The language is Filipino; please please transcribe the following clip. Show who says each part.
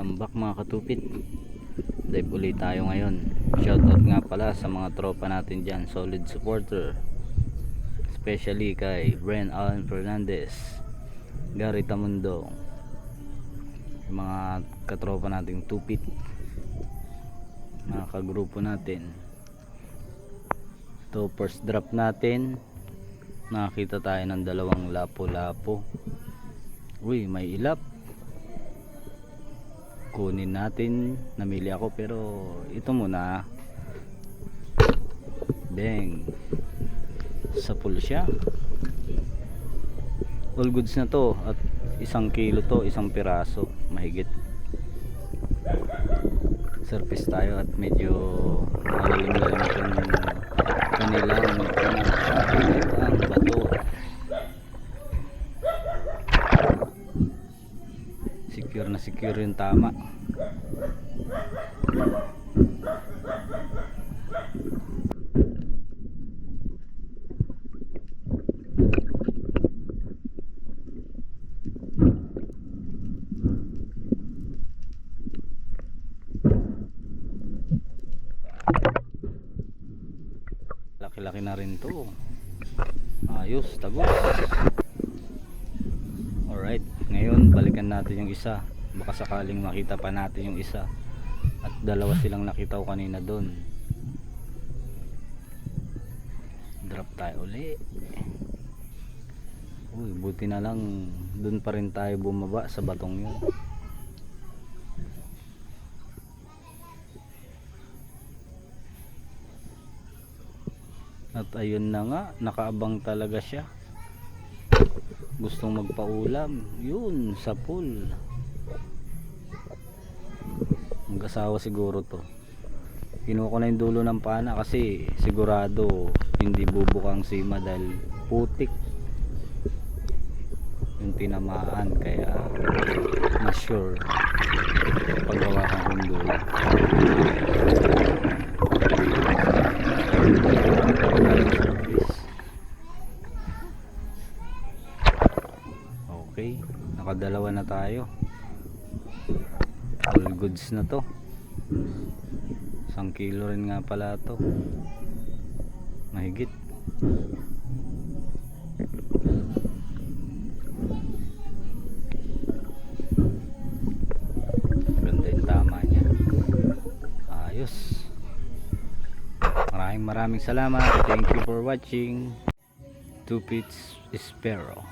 Speaker 1: Welcome back mga katupit. Dive ulit tayo ngayon. Shoutout nga pala sa mga tropa natin dyan, solid supporter, especially kay Brian Allen Fernandez, Gary Tamundo, yung mga katropa nating tupit, mga kagrupo natin. Ito first drop natin, nakakita tayo ng dalawang lapo-lapo. Uy, may ilap. Kunin natin, namili ako pero ito muna. Bang, sa pool siya. All goods na to at 1 kilo to, 1 piraso mahigit. Surface tayo at medyo malalim-lalim itong kanilang ang bato. Secure na secure yung tama. Laki-laki na rin to. Ayos, tagos. Alright, ngayon balikan natin yung isa. Baka sakaling makita pa natin yung isa. At dalawa silang nakita ko kanina doon. Drop tayo uli. Uy, buti na lang doon pa rin tayo bumaba sa batong yun. At ayun na nga, nakaabang talaga siya. Gustong magpaulam. Yun, sa pool. Mag-asawa siguro to. Kinuha ko na yung dulo ng pana kasi sigurado hindi bubukang sima dahil putik yung tinamaan, kaya mas sure paghawakan kong dulo. Okay, nakadalawa na tayo. All goods na to. 1 kilo rin nga pala to, mahigit. Ganda yung tama niya. Ayos. Maraming salamat. Thank you for watching. Tupits Sparrow.